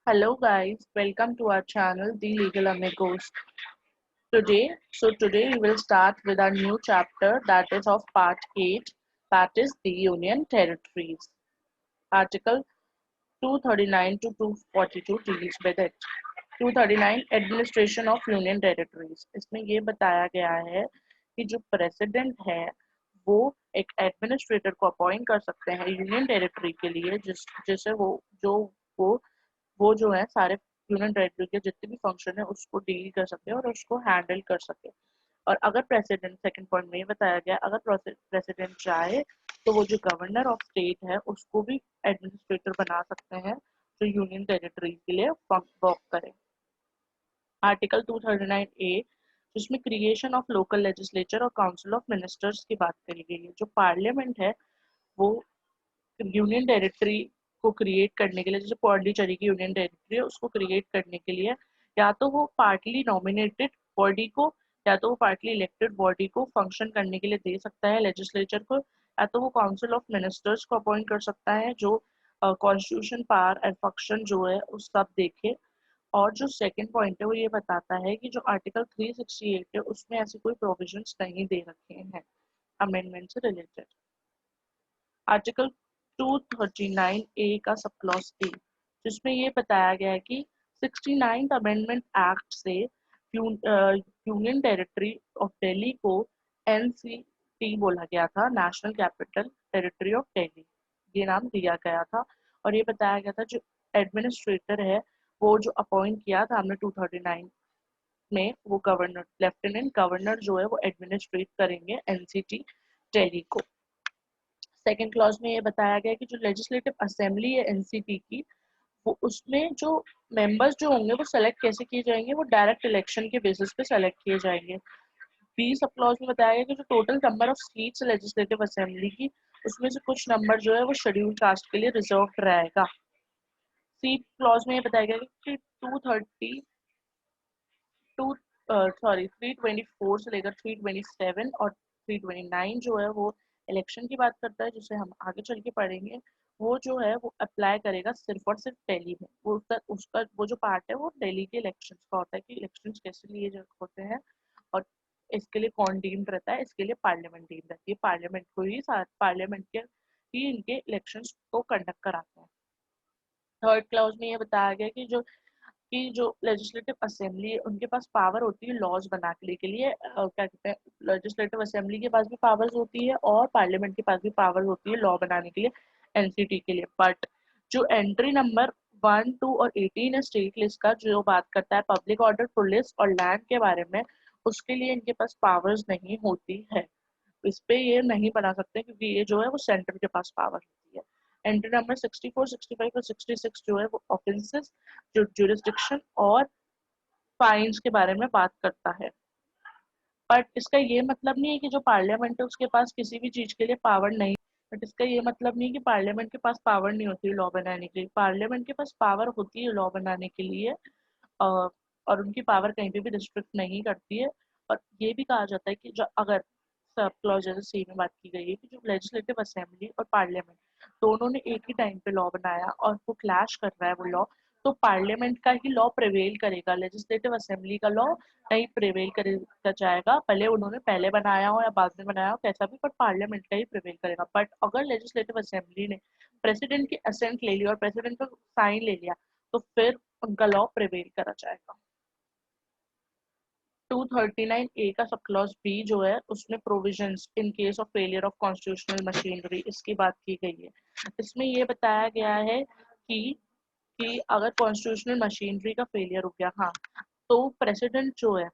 Hello guys, welcome to our channel The Legal Amigos. Today we will start with our new chapter that is of part 8, that is the Union Territories. Article 239 to 242 deals with it. 239 Administration of Union Territories. इसमें ये बताया गया है कि जो president है वो एक एडमिनिस्ट्रेटर को अपॉइंट कर सकते हैं यूनियन टेरिटरी के लिए जिसे वो जो है सारे यूनियन टेरिटरी के जितने भी फंक्शन है उसको डील कर सके और उसको हैंडल कर सके। और अगर प्रेसिडेंट सेकंड पॉइंट में ये बताया गया अगर प्रेसिडेंट चाहे तो वो जो गवर्नर ऑफ स्टेट है उसको भी एडमिनिस्ट्रेटर बना सकते हैं जो यूनियन टेरिटरी के लिए वर्क करे। आर्टिकल 239 ए जिसमें क्रिएशन ऑफ लोकल लेजिस्लेचर और काउंसिल ऑफ मिनिस्टर्स की बात करी गई है। जो पार्लियामेंट है वो यूनियन टेरिटरी को क्रिएट करने के लिए, जैसे पौंडीचेरी की यूनियन टेरिटरी है उसको क्रिएट करने के लिए या तो वो पार्टली नॉमिनेटेड बॉडी को या तो वो पार्टली इलेक्टेड बॉडी को फंक्शन करने के लिए दे सकता है लेजिस्लेचर को, या तो वो काउंसिल ऑफ मिनिस्टर्स को अपॉइंट कर सकता है जो कॉन्स्टिट्यूशन पावर एंड फंक्शन जो है उस सब देखे। और जो सेकंड पॉइंट है वो ये बताता है कि जो आर्टिकल 368 है उसमें ऐसे कोई प्रोविजंस नहीं दे रखे हैं अमेंडमेंट से रिलेटेड। आर्टिकल 239 ए का सब क्लॉज ए जिसमें ये बताया गया है कि 69th अमेंडमेंट एक्ट से यूनियन टेरिटरी ऑफ दिल्ली को एनसीटी बोला गया था, national capital territory of Delhi ये नाम दिया गया था। और ये बताया गया था जो एडमिनिस्ट्रेटर है वो जो अपॉइंट किया था हमने 239 में वो गवर्नर लेफ्टिनेंट गवर्नर जो है वो एडमिनिस्ट्रेट करेंगे एनसीटी दिल्ली को। सेकेंड क्लॉज में ये बताया गया कि जो लेजिस्लेटिव असेंबली है एनसीटी की वो उसमें जो मेंबर्स जो होंगे वो सेलेक्ट कैसे किए जाएंगे, वो डायरेक्ट इलेक्शन के बेसिस पे सेलेक्ट किए जाएंगे। बी सब क्लॉज में बताया गया कि जो total number of seats legislative assembly की उसमें से कुछ नंबर जो है वो शेड्यूल कास्ट के लिए रिजर्व रहेगा। सी क्लॉज में ये बताया गया कि 324 से लेकर 327 और 329 जो है वो इलेक्शन की बात करता है जिसे हम आगे चल के पढ़ेंगे। वो जो है वो अप्लाई करेगा सिर्फ और सिर्फ दिल्ली में। वो उसका वो जो पार्ट है वो दिल्ली के इलेक्शंस का होता है कि इलेक्शंस कैसे लिए होते हैं और इसके लिए कौन डीम्ड रहता है, इसके लिए पार्लियामेंट डीम्ड रहती है। पार्लियामेंट को ही पार्लियामेंट के ही इनके इलेक्शंस को कंडक्ट कराते हैं। थर्ड क्लाउज में ये बताया गया कि जो लेजिस्लेटिव असेंबली है उनके पास पावर होती है लॉज बनाने के लिए। क्या कहते हैं, लेजिस्लेटिव असेंबली के पास भी पावर्स होती है और पार्लियामेंट के पास भी पावर होती है लॉ बनाने के लिए एनसीटी के लिए। बट जो एंट्री नंबर 1, 2 और 18 है स्टेट लिस्ट का जो बात करता है पब्लिक ऑर्डर पुलिस और लैंड के बारे में, उसके लिए इनके पास पावर्स नहीं होती है। इस पे ये नहीं बना सकते क्योंकि ये जो है वो सेंटर के पास पावर होती है। एंट्री नंबर 64, 65 और 66 जो है वो ऑफेंसेस, जो जुरिस्डिक्शन और फाइन्स के बारे में बात करता है। बट इसका ये मतलब नहीं है कि जो पार्लियामेंट है उसके पास किसी भी चीज के लिए पावर नहीं। बट इसका ये मतलब नहीं है कि पार्लियामेंट के पास पावर नहीं होती है लॉ बनाने के लिए। पार्लियामेंट के पास पावर होती है लॉ बनाने के लिए, और उनकी पावर कहीं पे भी रिस्ट्रिक्ट नहीं करती है। और ये भी कहा जाता है कि जो अगर सब क्लॉज जैसे सी में बात की गई है कि जो लेजिस्लेटिव असेंबली और पार्लियामेंट दोनों ने एक ही टाइम पे लॉ बनाया और वो क्लैश कर रहा है वो लॉ, तो पार्लियामेंट का ही लॉ प्रिवेल करेगा, लेजिस्लेटिव असेंबली का लॉ नहीं प्रिवेल करेगा जाएगा। भले उन्होंने पहले बनाया हो या बाद में बनाया हो कैसा भी, पर पार्लियामेंट का ही प्रिवेल करेगा। बट अगर लेजिस्लेटिव असेंबली ने प्रेसिडेंट की असेंट ले लिया और प्रेसिडेंट का साइन ले लिया तो फिर उनका लॉ प्रिवेल करा जाएगा। 239 ए का सब क्लॉज बी जो है उसमें provisions in case of failure of constitutional machinery इसकी बात की गई है। इसमें ये बताया गया है कि अगर कॉन्स्टिट्यूशनल मशीनरी का फेलियर हो गया, हाँ, तो प्रेसिडेंट जो है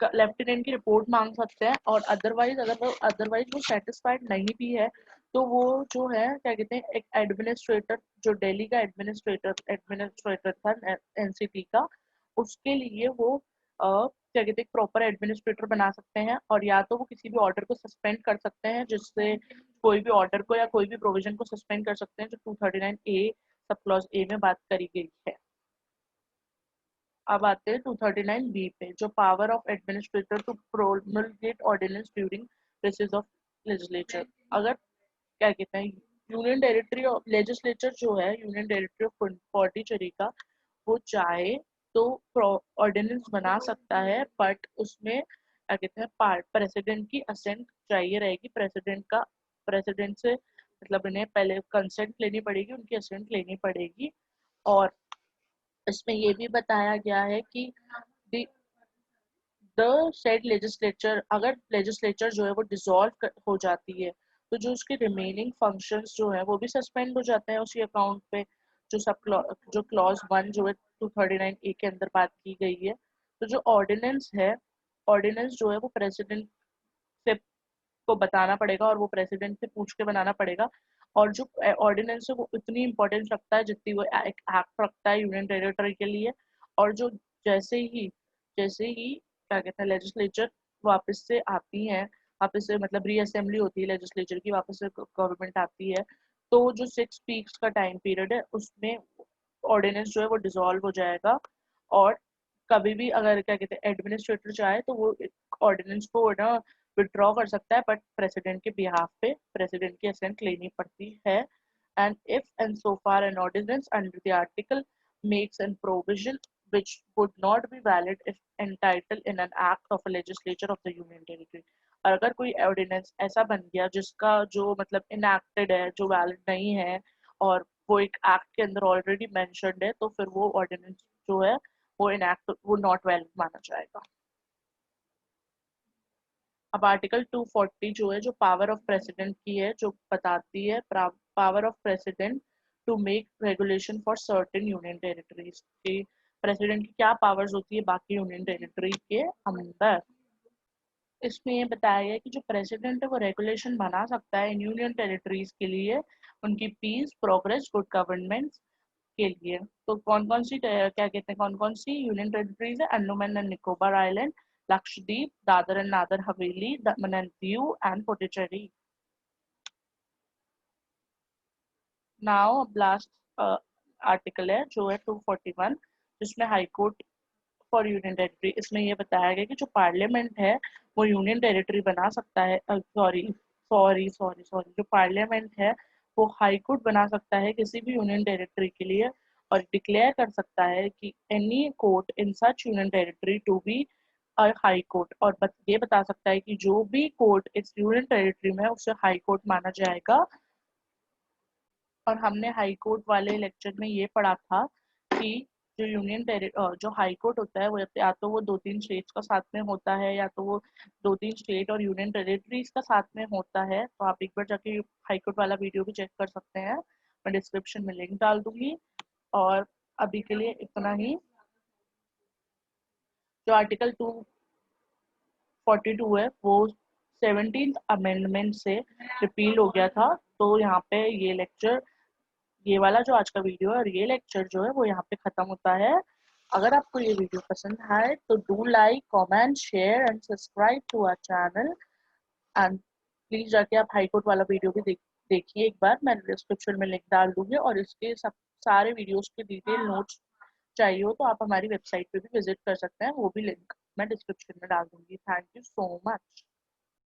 लेफ्टिनेंट की रिपोर्ट मांग सकते हैं। और अदरवाइज वो सेटिस्फाइड नहीं भी है तो वो जो है क्या कहते हैं एक एडमिनिस्ट्रेटर, जो दिल्ली का एडमिनिस्ट्रेटर था एनसीटी का, उसके लिए वो क्या कहते हैं प्रॉपर एडमिनिस्ट्रेटर बना सकते हैं। और या तो वो किसी भी ऑर्डर को सस्पेंड कर सकते हैं, जिससे कोई भी ऑर्डर को या कोई भी प्रोविजन को सस्पेंड कर सकते हैं जो 239 ए सब क्लॉज ए में बात करी गई है। अब आते हैं 239 बी पे, जो power of administrator to promulgate ordinance during recess of legislature. अगर क्या कहते हैं यूनियन टेरिटरी लेजिस्लेचर जो है यूनियन टेरिटरी ऑफ पौंडीचेरी का, वो चाहे तो ऑर्डिनेंस बना सकता है, बट उसमें क्या कहते हैं प्रेसिडेंट की असेंट चाहिए रहेगी। प्रेसिडेंट से मतलब इन्हें पहले कंसेंट लेनी पड़ेगी, उनकी असेंट लेनी पड़ेगी। और इसमें ये भी बताया गया है कि द सेड लेजिस्लेचर, अगर लेजिस्लेचर जो है वो डिसॉल्व हो जाती है तो जो उसके रिमेनिंग फंक्शंस जो है वो भी सस्पेंड हो जाते हैं उसी अकाउंट पे। जो क्लॉज 1 जो है 239 ए के अंदर बात की गई है। तो जो ऑर्डिनेंस है, ऑर्डिनेंस जो है वो प्रेसिडेंट से को बताना पड़ेगा और वो प्रेसिडेंट से पूछ के बनाना पड़ेगा। और जो ऑर्डिनेंस है वो इतनी इंपॉर्टेंस रखता है जितनी वो एक एक्ट रखता है यूनियन टेरिटरी के लिए। और जो जैसे ही क्या कहते हैं लेजिस्लेचर वापस से आती है, वापस से मतलब रीअसेंबली होती है लेजिस्लेचर की, वापस से गवर्नमेंट आती है, तो जो 6 वीक्स का टाइम पीरियड है उसमें ऑर्डिनेंस जो है वो डिसॉल्व हो जाएगा। और कभी भी अगर क्या कहते हैं एडमिनिस्ट्रेटर चाहे तो वो ऑर्डिनेंस को ना विड्रॉ कर सकता है, बट प्रेसिडेंट के बिहाफ पे प्रेसिडेंट की असेंट लेनी पड़ती है। And if and so far an ordinance under the article makes an provision which would not be valid if entitled in an act of a legislature of the union territory। और अगर कोई ordinance ऐसा बन गया जिसका जो मतलब enacted है, जो वैलिड नहीं है, और वो एक एक्ट के अंदर ऑलरेडी मेंशन्ड है, तो फिर वो ऑर्डिनेंस जो है वो नॉट वैलिड माना जाएगा। अब आर्टिकल 240 जो है, जो पावर ऑफ प्रेसिडेंट की है, जो बताती है power of president to make regulation for certain union territories की। प्रेसिडेंट की क्या पावर्स होती है बाकी यूनियन टेरिटरी के अंदर। इसमें ये बताया गया है कि जो प्रेसिडेंट है वो रेगुलेशन बना सकता है इन यूनियन टेरिटरीज के लिए, उनकी पीस, प्रोग्रेस, गुड गवर्नमेंट के लिए। तो कौन कौन सी क्या कहते हैं कौन कौन सी यूनियन टेरिटरीज है? Andaman and Nicobar island, Lakshadweep, Dadar and Nagar Haveli, Daman and Diu and Puducherry. Now अब लास्ट आर्टिकल है जो है 241, जिसमें high court for union territory. इसमें यह बताया गया कि जो पार्लियामेंट है वो यूनियन टेरिटरी बना सकता है, सॉरी सॉरी सॉरी सॉरी जो पार्लियामेंट है वो हाई कोर्ट बना सकता है किसी भी यूनियन टेरिटरी के लिए, और डिक्लेयर कर सकता है कि any court in such union territory to be high court. और ये बता सकता है कि जो भी कोर्ट इस यूनियन टेरिटरी में है उसे हाई कोर्ट माना जाएगा। और हमने हाई कोर्ट वाले लेक्चर में ये पढ़ा था कि जो हाई कोर्ट होता है वो या तो वो 2-3 स्टेट्स का साथ में होता है, या तो वो 2-3 स्टेट और यूनियन टेरिटरीज का साथ में होता है। तो आप एक बार जाके हाई कोर्ट वाला वीडियो भी चेक कर सकते हैं, मैं डिस्क्रिप्शन में लिंक डाल दूंगी। और अभी के लिए इतना ही। जो आर्टिकल 242 है वो 17th अमेंडमेंट से रिपील हो गया था। तो यहाँ पे ये वाला जो आज का वीडियो है और ये लेक्चर जो है वो यहाँ पे खत्म होता है। अगर आपको ये वीडियो पसंद आए तो do like, comment, share and subscribe to our channel. And please जाके आप हाई कोर्ट वाला वीडियो भी देखिए एक बार, मैं डिस्क्रिप्शन में लिंक डाल दूंगी। और इसके सब सारे वीडियोस के डिटेल नोट्स चाहिए हो तो आप हमारी वेबसाइट पे भी विजिट कर सकते हैं, वो भी लिंक मैं डिस्क्रिप्शन में डाल दूंगी। Thank you so much.